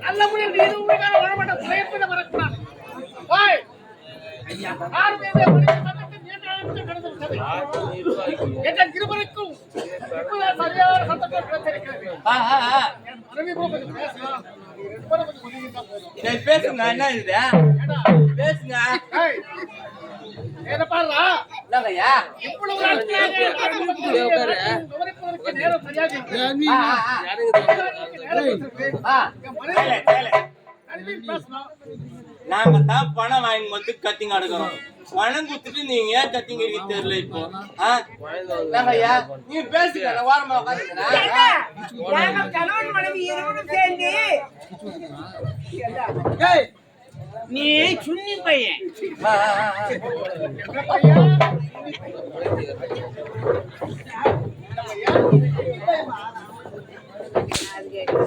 நல்ல முடியும் வரமாட்ட பிரயத்தன வரக்கூடாது. இருவருக்கும் சரியான சந்தர்ப்பம் கிடைத்திருக்கிறது. பேசுங்க, என்ன இது பேசுங்க. என்ன பாருடா இல்லையா இவ்வளவு நேரம் சரியாக நாங்க தான் பணம் வாங்கி வந்து கத்திங்க அடுக்கிறோம். பணம் குடுத்துட்டு நீங்க ஏன் கத்திங்க இருக்கு தெரியல. இப்போ ஐயா நீ பேசுங்க, வாரமா கணவன் மனைவி இருவரும் சேர்ந்து நீ சுண்ணி பையன்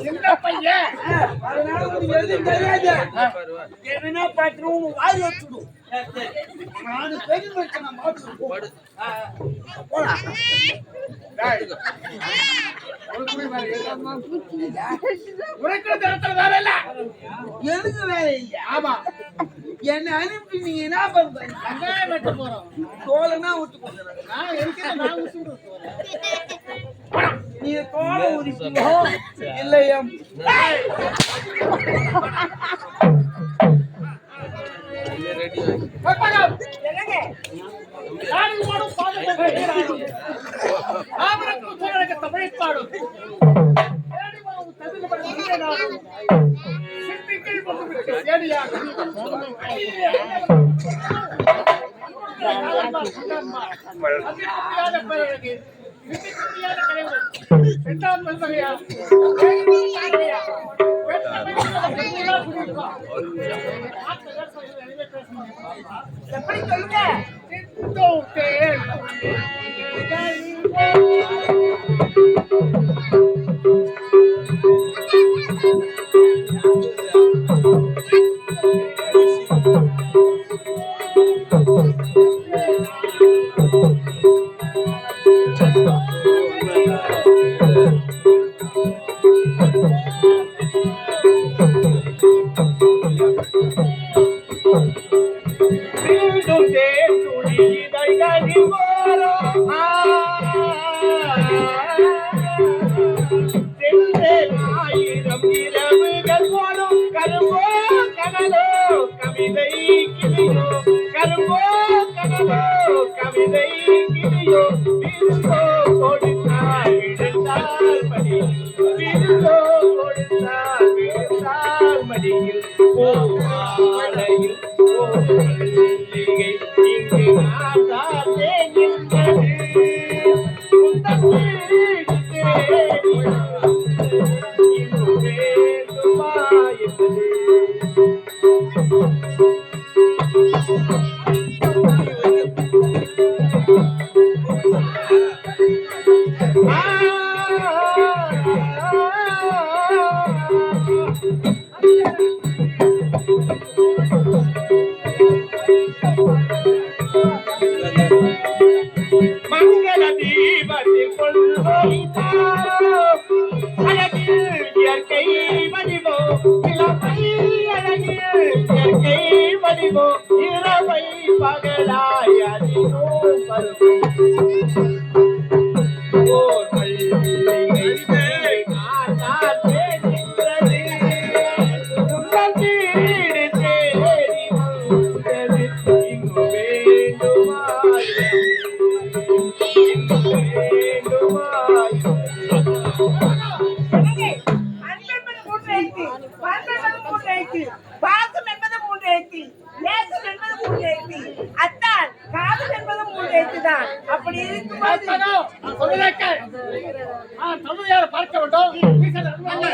சின்ன பையன் எதுனா பாத்துரும் வாய் வச்சுடும். நானு பெரிய எனக்கு வேலை இல்ல. ஆமா என்ன அனுப்பி நீங்க என்ன பண்றீங்க? வெங்காயம் வெட்ட போறோம். தோலைனா ஊத்து கொடுக்குறேன். நீ தோலை உரிப்பீங்களோ இல்லையா? எப்படி சொல்லுங்க? எழுத்து. பாசம் என்பது 3 எழுத்து. நேசம் என்பது 3 எழுத்து. அத்தான் காதல் என்பது 3 எழுத்து தான். அப்படி இருக்கும்போது நான் சொல்வதை கேள். நான் சொல்வதை யார் பார்க்க வேண்டும்? வீசல் அல்ல.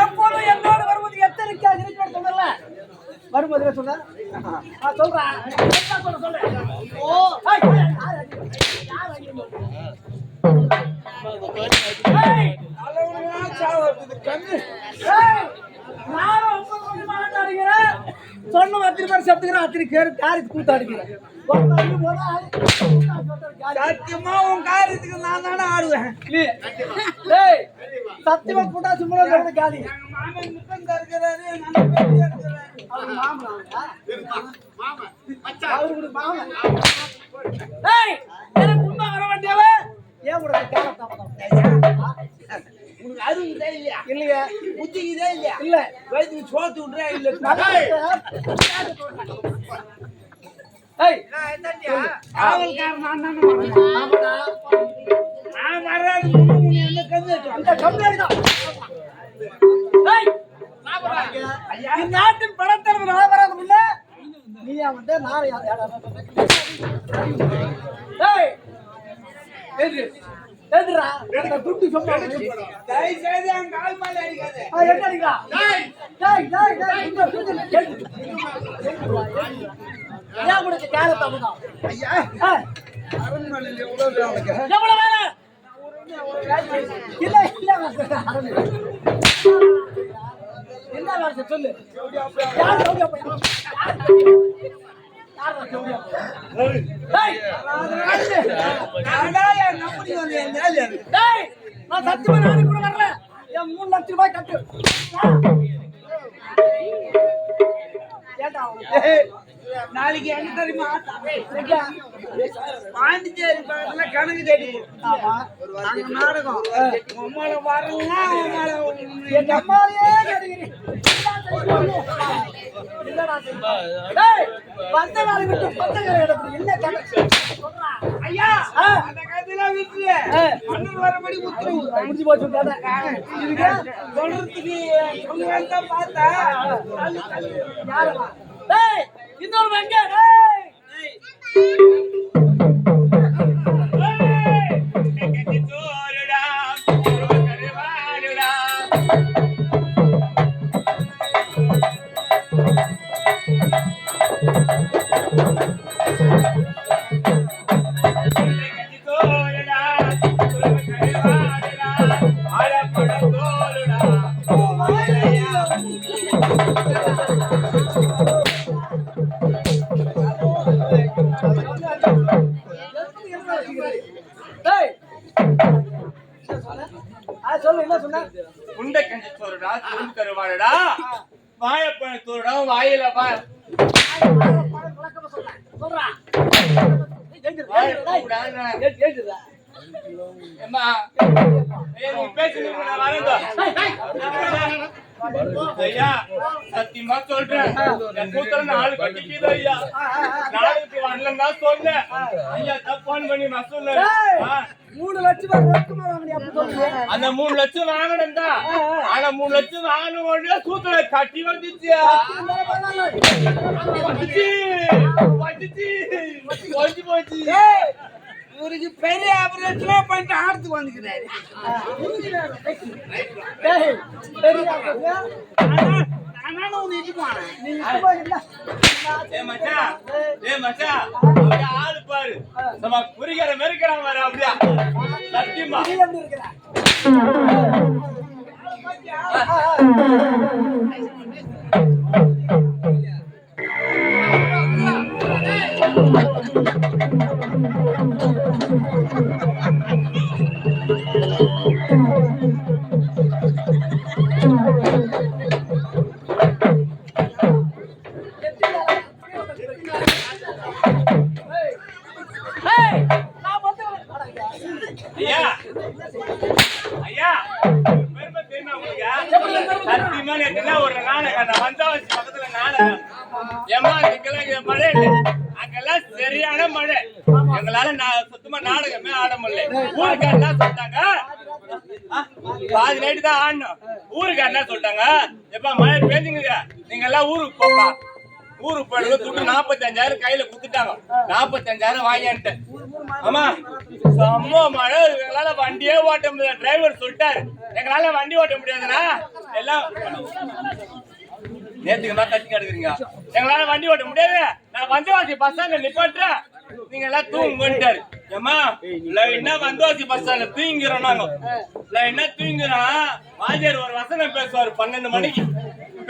எப்போதும் என்னோடு வருவது எத்தனைக்காக இருக்கிறது சொன்னல வரும்போது சொன்ன சொல்றேன் சொல்றேன் ஓ சொன்ன அத்தனை பேர் செத்துக்கிறேன் அத்தனை பேர் காரியத்துக்கு கூத்தாடிக்கிறேன் சத்தியமா உன் காரியத்துக்கு நான் தானே ஆடுவேன் சத்தியமா கூட்டா சும்மா காலி எனக்கு உண்மை வர வேண்டியவ ஏன் கூட உனக்கு அறிவு இதே இல்லையா இல்லையா புத்தி இதே இல்லையா இல்ல வயிற்றுக்கு சோத்து விட்றே இல்ல காவல்காரன் நான் நான் வர்றது என்ன கம்மி அந்த கம்மியாக நாட்டின் படத்தரவு நான் வராது இல்ல நீயா வந்து நான் துட்டு சொன்னா கால் மேல என்ன சொல்லு நான் சத்தியமா நானே கூட வரல என் 3 லட்சம் ரூபாய் கட்டு நாளைக்கு என்ன தெரியுமா பாண்டிச்சேரி பக்கத்துல கணக்கு தேடி அங்க நாடகம் உம்மால வரலன்னா எங்க அம்மாவே வந்த நாள் விட்டு பத்தகரை எடுப்பது என்ன கணக்கு ஐயா அந்த கதையெல்லாம் விட்டு அண்ணன் வரபடி உத்தரவு முடிஞ்சு போச்சு சொல்றதுக்கு சொல்லுவேன் தான் பார்த்தா யாருமா இன்னொரு வெங்க வாழைப்பழத்தோட வாயில ஏம்மா நீ பேசுங்க நான் வரேன் ஐயா சத்தியமா சொல்றேன் என் கூத்துல 4 கட்டிக்குது ஐயா 4க்கு வரலன்னா சொன்னேன் ஐயா தப்பான் பண்ணி நான் சொன்னேன் 3 லட்சம் ரொக்கமா வாங்கி அப்படி சொல்லுங்க. அந்த 3 லட்சம் வாங்கணும் தான் ஆனா 3 லட்சம் வாங்கணும் உடனே கூத்துல கட்டி வந்துச்சு போச்சு இவருக்கு பெரிய ஆபரேஷனா பண்ணிட்டு ஆடுறதுக்கு வந்துக்கிறாரு. ஆனாலும் உன்னை இட்டு போனேன் ஆளு பாரு நம்ம குறிக்கிற மெருக்கிறான் பாரு அப்படியா சத்தியமா ஐயா ஐயா பெருமை தெரியுமா உங்களுக்கு சத்தியமா நேற்றுனா ஒரு நாடகம் வந்தாவசி பக்கத்துல நாடகம் ஏமா நீங்கெல்லாம் மழை இல்லை அங்கெல்லாம் சரியான மழை எங்களால சுத்தமா நாடகமே ஆட முடியல ஊருக்காரனா சொல்லிட்டாங்க பாதி நைட்டு தான் ஆடணும் ஊருக்காரனா சொல்லிட்டாங்க எப்ப மழை பேஞ்சுங்க நீங்க எல்லாம் ஊருக்கு போப்பா ஊருக்கு போயிடுங்க துட்டு 45,000 கையில குடுத்துட்டாங்க 45,000 வாங்கிட்டேன் ஆமா செம்ம மழை எங்களால வண்டியே ஓட்ட முடியல டிரைவர் சொல்லிட்டாரு எங்களால வண்டி ஓட்ட முடியாதுன்னா எல்லாம் நேத்துக்கு தான் கட்டி கிடக்குறீங்க எங்களால வண்டி ஓட்ட முடியாது நான் வந்தவாசி பஸ் ஸ்டாண்ட்ல நிப்பாட்டுறேன் நீங்க எல்லாம் தூங்குட்டாரு ஏமா லைனா வந்தவாசி பஸ் ஸ்டாண்ட்ல தூங்கிறோம் நாங்க லைனா தூங்குறோம் வாத்தியார் ஒரு வசனம் பேசுவாரு 12 மணிக்கு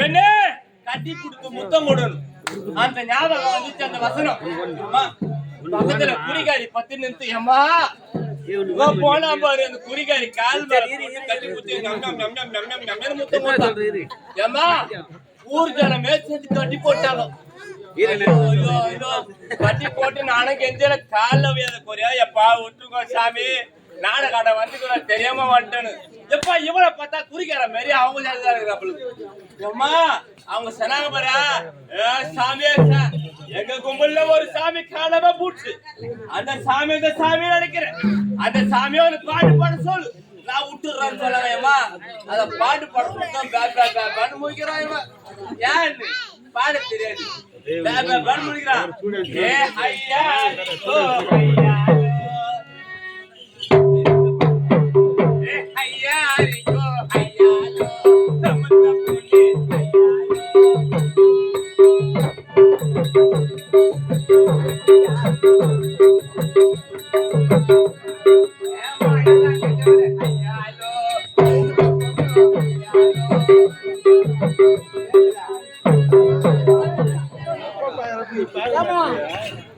பெண்ணே கட்டி கொடுத்து முத்தம் கொடுன்னு அந்த ஞாபகம் வந்துச்சு அந்த வசனம் பக்கத்துல குறிகாரி 10 நிமிஷம் ஏமா போனா பாரு அந்த குறிகாரி கால் கட்டி குத்தி முத்தம் ஏமா ஊர் ஜனமே சேர்த்து கட்டி போட்டாங்க கட்டி போட்டு நானும் கெஞ்சல கால வியாத குறையா எப்பா விட்டுருக்கோம் சாமி நாடகாட வந்து தெரியாம வந்துட்டேன்னு எப்பா இவளை பார்த்தா குறிக்கிற மாதிரி அவங்க தான் இருக்கிறாப்புல ஏமா அவங்க சொன்னாங்க பாரா சாமியா எங்க கும்பல்ல ஒரு சாமி காணாம போச்சு அந்த சாமி நினைக்கிறேன் அந்த சாமியை ஒரு பாட்டு பாட சொல்லு நான் விட்டுறேன்னு சொல்லவேமா அத பாட்டு பாட முடிக்கிறான் ஏன் பாட தெரியாது முடிக்கிறான் ஏ ஐயா ஓ ஐயா ஐயா ஐயோ ஐயா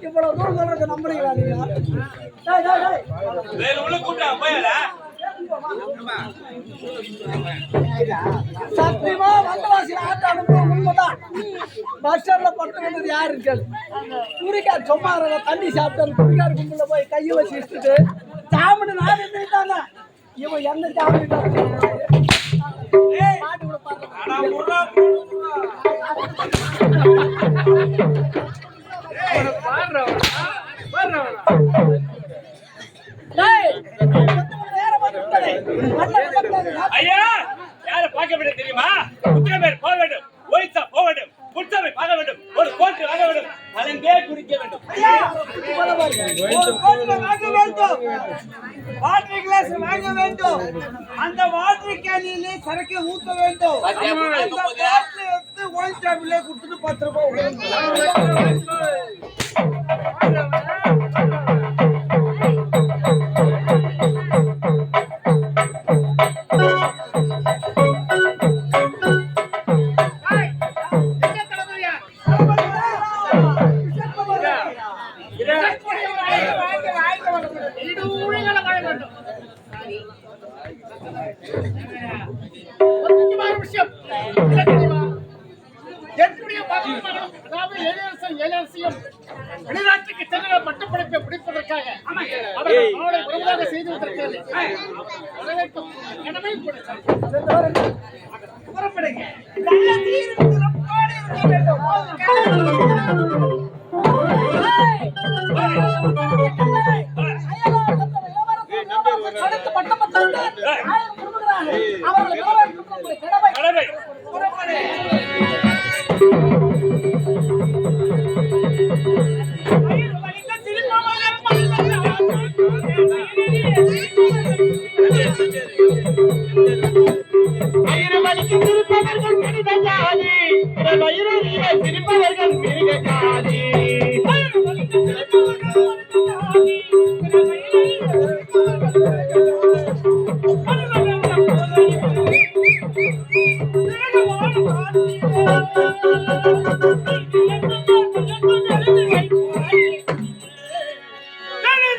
இவ்வளவு தூரம் சொல்றது நம்புறீங்களா நீங்க? சத்தியமா வந்தவாசி ஆட்டாளுக்கு உண்மைதான். பஸ் ஸ்டாண்ட்ல படுத்து வந்தது யாரு இருக்காது குறிக்கார் சும்மா தண்ணி சாப்பிட்டாரு குறிக்கார் கும்பல போய் கையை வச்சு இஷ்டுட்டு சாமின்னு நான் இருந்துட்டாங்க இவன் என்ன சாமி பாட்டு கூட ஐயா யார பார்க்க வேண்டும் தெரியுமா உத்தரமேர் போக வேண்டும் ஒரிசா போக வேண்டும் புத்தமை பார்க்க வேண்டும் ஒரு கோட்டு வாங்க வேண்டும் அலங்கே குடிக்க வேண்டும் வாட்டர் கிளாஸ் வாங்க வேண்டும் அந்த வாட்டர் கேனிலே சரக்கு ஊத்த வேண்டும் அந்த பாட்டில் எடுத்து ஒயின் ஷாப்ல கொடுத்துட்டு 10 ரூபாய் வெளிநாட்டுக்கு சென்ற பட்டப்படிப்பை பிடிப்பதற்காக அவர்கள் நாளை வருவதாக செய்து வந்திருக்கிறது. வரவேற்கும் எனவே கூட புறப்படுங்க. நல்ல தீர்வு சிறப்பாக இருக்க வேண்டும். அடுத்து பட்டத்தை தந்து ஆயிரம் கொடுக்கிறார்கள். அவர்களை வரவேற்கும் உங்களுடைய கடமை. கடமை. புறப்படு. வயிறுவலிக்கு சிரிப்பவர்கள் மனித ஜாதி, வயிறுவலியே சிரிப்பவர்கள் மிருக ஜாதி.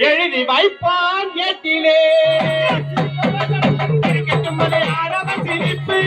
எழுதி வைப்பான் ஏட்டிலே இருக்கட்டும் அது ஆரவ சிரிப்பு.